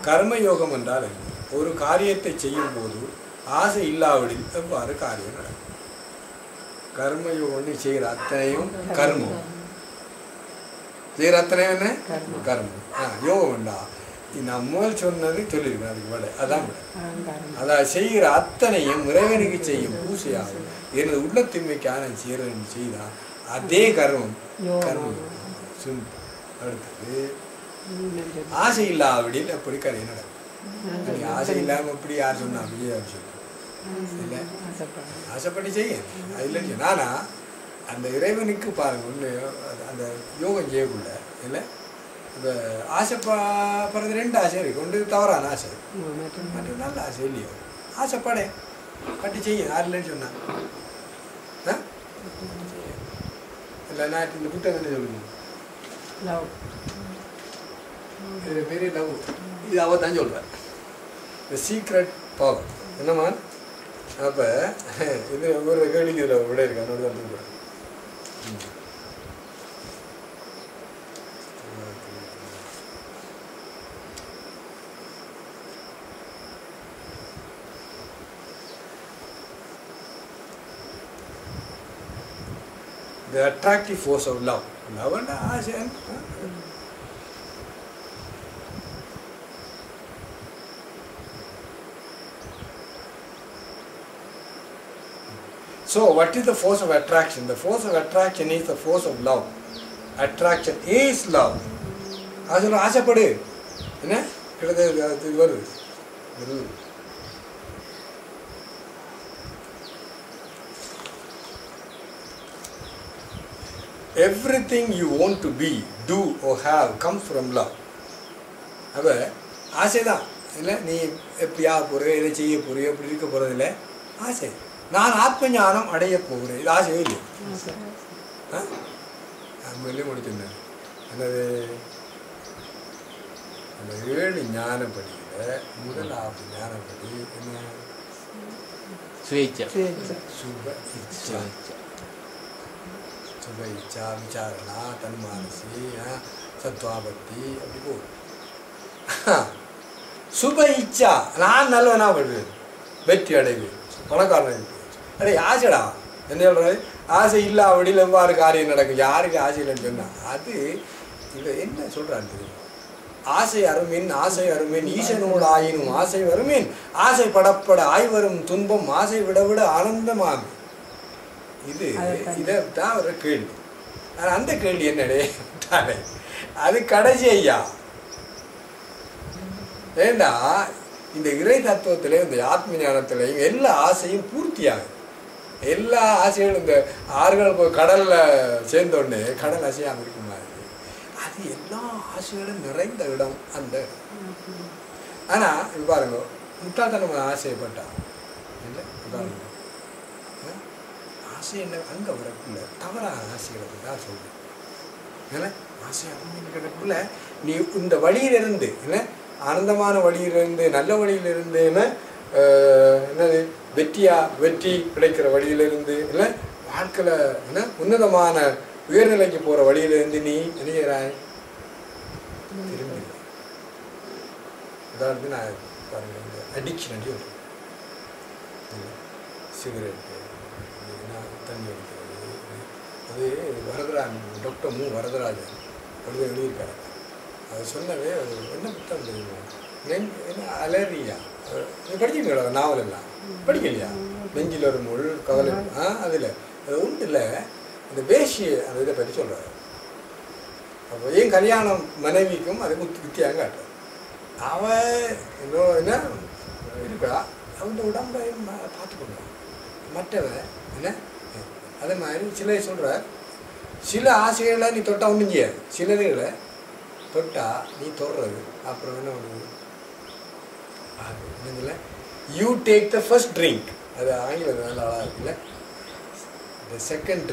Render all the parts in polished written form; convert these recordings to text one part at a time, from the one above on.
கர்மயோகம் என்றால் ஒரு காரியத்தை செய்யும் போது ஆசை இல்லாவிடில் எவ்வாறு காரியம் நடக்கும்? கர்மயோகம் செய்கிற அத்தனையும் கர்மம், செய்கிற அத்தனையும் என்ன கர்மம். யோகம் வேண்டா நான் முதல் சொன்னது சொல்லியிருக்கேன், அதுக்கு விட அதான் விட அதான் செய்கிற அத்தனையும் இறைவனுக்கு செய்யும் பூசையாகும். எனது உள்ளத்தன்மைக்கான செய்கிறேன் செய்தால் அதே கர்மம் கர்மம். அடுத்தது ஆசை இல்லாவிடில் எப்படி கரையை நடக்கும்? ஆசை இல்லாமல் எப்படி யார் சொன்னா அப்படியே சொல்லு இல்லை, ஆசைப்பட்டு செய்ய அது இல்லைன்னு நானா அந்த இறைவனுக்கு பாருங்க ஒன்று அந்த யோகம் செய்யக்குள்ள இல்லை. இப்போ ஆசைப்படுறது ரெண்டு ஆசை இருக்கு. ஒன்று தவறான ஆசை, மற்ற நல்ல ஆசை இல்லையோ. ஆசைப்படே பட்டு செய்ய யார் இல்லைன்னு சொன்னா இல்லை. நான் இந்த புத்தகம் என்ன சொல்லுங்க பெரிய லவ், இது அவ தான் சொல்கிறேன், த சீக்ரெட் பவர் என்னம்மா. அப்போ இது ஒரு கேள்விக்கு இதில் விட இருக்கு, அதோட தான் சொல்கிறேன். The attractive force of love. Love and ஆசை. So, what is the force of attraction? The force of attraction is the force of love. Attraction is love. அது ஆசைப்படு என்ன கிட்டத்தட்ட வருது. Everything you want to be, do or have comes from love. அப்போ ஆசை தான் இல்லை. நீ எப்படியா போகிற, எதை செய்ய போறியோ, எப்படி இருக்க போகிறதில்ல ஆசை. நான் ஆத்ம ஞானம் அடைய போகிறேன், இது ஆசையே இல்லை. வெளியே முடிச்சிருந்தேன் என்னது அந்த 7 ஞானப்படியில் முதலாவது ஞானப்படி என்ன? சுப இச்சா, சுப இச்சா, விசாரணா, தன்மானசி, சத்வாபக்தி அப்படி போகும். சுப இச்சா நான் நல்லவனா படுவேன், வெற்றி அடைவேன், பணக்காரன். அடே ஆசைடா என்ன சொல்கிறது? ஆசை இல்லை அப்படியில் எவ்வாறு காரியம் நடக்கும்? யாருக்கு ஆசை இல்லைன்னு சொன்னால் அது இதை என்ன சொல்கிறான்னு தெரியும். ஆசை அருமீன் ஆசை அருமீன் ஈசனோடு ஆயினும் ஆசை வருமீன் ஆசை படப்பட ஆய்வரும் துன்பம் ஆசை விட விட ஆனந்தமாகும். இது இதை தான் ஒரு கேள்வி. ஆனால் அந்த கேள்வி என்னடே அது கடைசி ஐயா. ஏண்டா இந்த இறை தத்துவத்திலையும் இந்த ஆத்ம ஞானத்திலையும் எல்லா ஆசையும் பூர்த்தியாகும். எல்லா ஆசைகளும் இந்த ஆறுகள் போய் கடலில் சேர்ந்தோடனே கடல் ஆசையாக இருக்கும் மாதிரி அது எல்லா ஆசைகளும் நிறைந்த இடம் அந்த இடம். ஆனால் இப்போ பாருங்க முட்டாள்தனம் ஆசைப்பட்டா இல்லை பாருங்க ஆசை என்ன அங்கே வரக்குள்ள தவறான ஆசைகளை தான் சொல்றேன். ஏன்னா ஆசை அப்படிங்கிறதுக்குள்ள நீ இந்த வழியிலிருந்து என்ன ஆனந்தமான வழியிலிருந்து நல்ல வழியிலிருந்து என்னது வெற்றி கிடைக்கிற வழியிலிருந்து இல்லை வாழ்க்கையில் என்ன உன்னதமான உயர்நிலைக்கு போகிற வழியிலிருந்து நீ நினைக்கிறாய் திரும்பி. அதாவது நான் பாருங்க இந்த அடிக்ஷன் அடி ஒன்று சிகரெட்டு தண்ணி அடிக்கிறது அது வரதராஜன் டாக்டர் வரதராஜன் அப்படி எழுதியிருக்காரு. அது சொன்னவே என்ன புத்தகம் தெரியுமா? என்ன அலரியா படிச்சிருக்கா நாவல் எல்லாம் படிக்கலையா? நெஞ்சில் ஒரு முள் கவலை அதில் அது ஒன்றும் இல்லை. இந்த பேஷி அந்த இதை பற்றி சொல்கிறார். அப்போ ஏன் கல்யாணம் மனைவிக்கும் அதுக்கு வித்தியாசம் காட்டுறார். அவன் என்ன இருக்கா அவன் உடம்பையும் பார்த்துக்கொண்டான் மற்றவன் என்ன அதே மாதிரி சில சொல்கிறார். சில ஆசைகளை நீ தொட்டா ஒன்றும் செய்யாது, சிலதுகளை தொட்டா நீ தொடுறது அப்புறம் என்ன ஒன்று அது என்னதில்ல you take the first drink. அது ஆங்கிலத்தில் நல்லா அழகாக இருக்குல்ல. த செகண்ட்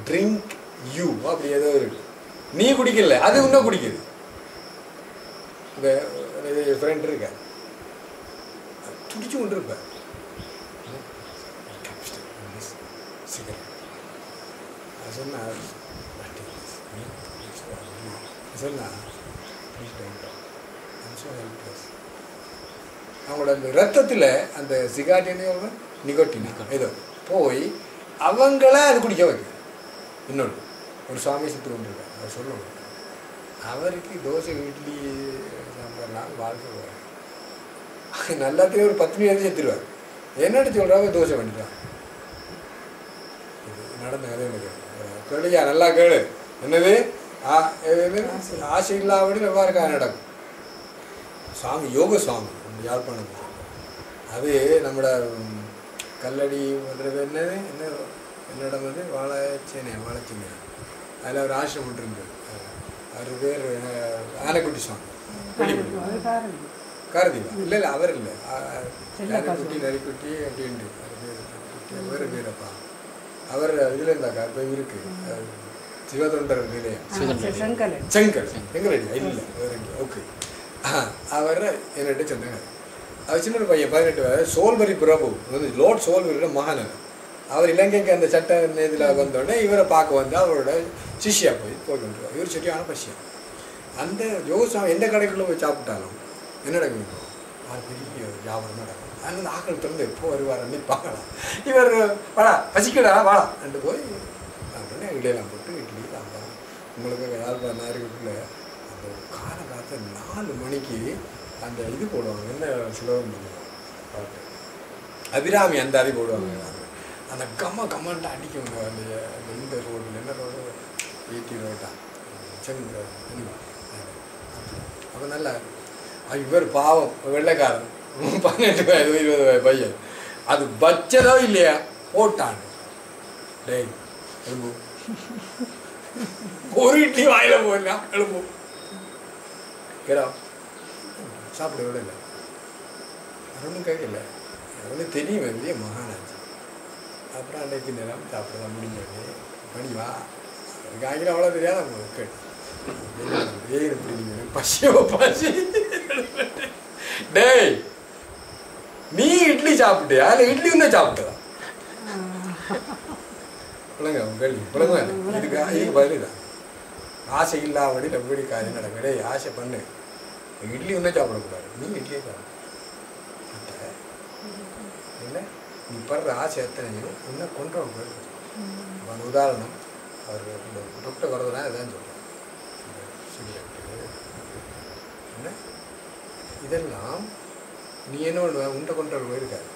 ட்ரிங்க் யூ அப்படி ஏதோ இருக்கு. நீ குடிக்கல அது இன்னும் குடிக்குது. இந்த ஃப்ரெண்ட் இருக்க துடிச்சு கொண்டு இருப்ப சிகரெட் சொன்னா சொன்னா ஸோ ஹெல்ப்லெஸ் அவங்களோட அந்த ரத்தத்தில் அந்த சிகாட்டின்னு நிகோட்டினா ஏதோ போய் அவங்கள அது குடிக்க வைக்கும். இன்னொன்று ஒரு சுவாமி சித்து கொண்டு இருக்கார், அவர் சொல்லணும், அவருக்கு தோசை இட்லி சாம்பார்லாம் வாழ்க்கை போகிறார், நல்லாத்தையும் ஒரு 10 மணி செத்துருவார். என்னட்டு சொல்கிறாங்க, தோசை பண்ணிட்டான். இது நடந்த கதை எனக்கு கேளுயா, நல்லா கேளு. என்னது ஆசை இல்லாமல் எவ்வாறு நடக்கும். சுவாமி யோக சுவாமி யாழ்ப்பாணம், அது நம்மளோட கல்லடி என்னது என்னிடம் வந்து வாழைச்சேனை அதில் ஒரு ஆசிரமம் இருந்தது. அவர் பேர் ஆனைக்குட்டி சுவாமி, காரதீவா இல்லை இல்லை அவர் இல்லை, ஆனைக்குட்டி நரிக்குட்டி அப்படின்ட்டு வேறு பேரப்பா. அவர் இதில் இருந்தாக்கா இப்போ இருக்கு சிவதொண்டர் நிலையம், செங்கலடி இல்லை வேறு ஓகே. அவர் என்னிட்ட சொன்னாங்க, அவர் சின்ன ஒரு பையன் 18 வயது, சோல்வரி பிரபு வந்து லார்ட் சோல்வரியோட மகன். அவர் இலங்கைக்கு அந்த சட்ட இதில் வந்தோடனே இவரை பார்க்க வந்து அவரோட சிஷ்யா போய்கின்றார். இவர் சரியான பசியா. அந்த யோகசாமி எந்த கடைக்குள்ளே போய் சாப்பிட்டாலும் என்ன நடக்கும், அது பெரிய வியாபாரம் நடக்கும். அதனால ஆக்கள் திறந்து எப்போ வருவார் பார்க்கலாம். இவர் வாடா பசிக்கடா வாடா ரெண்டு போய் உடனே இடையெல்லாம் போட்டு இட்லி சாம்பார். உங்களுக்கு யாழ்ப்பாணம் நாயகத்துக்குள்ள அந்த காலகாலத்தில் 4 மணிக்கு அந்த இது போடுவாங்க, என்ன சுலபம் பாட்டு அபிராமி அந்த அது போடுவாங்க. அந்த கம்மன்ட்டு அடிக்குங்க. அந்த இந்த ரோடு என்ன ரோடு 80 ரோட்டா செங்க அப்போ நல்லா. இவர் பாவம் வெள்ளைக்காரன் 18 வயது 20 வயது பையன், அது வச்சதோ இல்லையா போட்டான். டேய் எழும்பு, ஒரு இட்லி வாயில போடலாம், எழும்பு கேடா சாப்பிட விட இல்லை. அது ஒன்றும் கேட்கல, அது ஒன்றும் தெரியும் இல்லையே மகானாச்சு. அப்புறம் அன்னைக்கு நேரம் சாப்பிடலாம் முடிஞ்சோடனே பணி வா அதுக்கு ஆகிற அவ்வளோ தெரியாத கேட்டு ஏன் இப்படி நீங்கள் பசியோ பசி. டேய் நீ இட்லி சாப்பிட்டியா இல்லை இட்லி ஒன்றும் சாப்பிட்டதா பிள்ளைங்க கேள்வி பிள்ளைங்க இதுக்கு பதில் தான். ஆசை இல்லாமடி எப்படி காரியம் நடக்கும். டேய் ஆசை பண்ணு, இட்லி ஒன்றும் சாப்பிடக்கூடாது, நீ இட்லியே சாப்பிட இல்லை. நீ படுற ஆசை எத்தனை இன்னும் கொண்டவங்க போயிருக்கு. அந்த உதாரணம் அவர் இந்த டாக்டர் வரதுனா இதான் சொல்கிறேன். என்ன இதெல்லாம் நீ என்ன ஒன்று உண்டை கொண்டவர் போயிருக்காரு.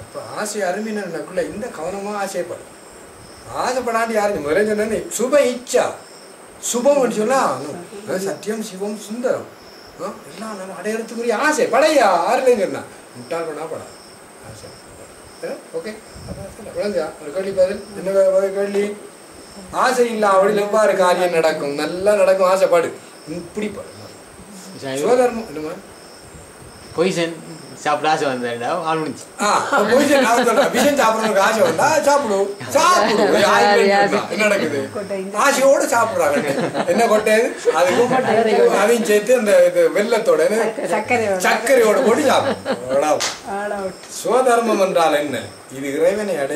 அப்போ ஆசை அருமையினருக்குள்ள இந்த கவனமாக ஆசைப்படும். ஆசைப்படாது யாருக்கு முதல்ல சொன்னே சுப இச்சா சுபம்னு சொன்னால் சத்தியம் சிவம் சுந்தரம் எல்லாம் நம்ம அடையறதுக்குரிய ஆசை படையா ஆறுலேங்கன்னா முட்டாள் பண்ணா படா ஆசை. ஓகே குழந்தையா ஒரு கேள்வி பதில் என்ன கேள்வி? ஆசை இல்லாமல் எவ்வாறு காரியம் நடக்கும்? நல்லா நடக்கும். ஆசைப்பாடு இப்படி பாடு சிவதர்மம் என்னமா பொய்சன் சாப்பிட ஆசை வந்தா ஆள் முடிஞ்சு விஷயம் சாப்பிடறதுக்கு ஆசை வந்தா சாப்பிடும் சாப்பிடும். என்ன நடக்குது? ஆசையோடு சாப்பிடுறாங்க. என்ன கொட்டையது அதுக்கும் அதையும் சேர்த்து அந்த இது வெள்ளத்தோட சர்க்கரையோட போட்டு சாப்பிடும். சுவதர்மம் என்றால் என்ன? இது இறைவனை அடைய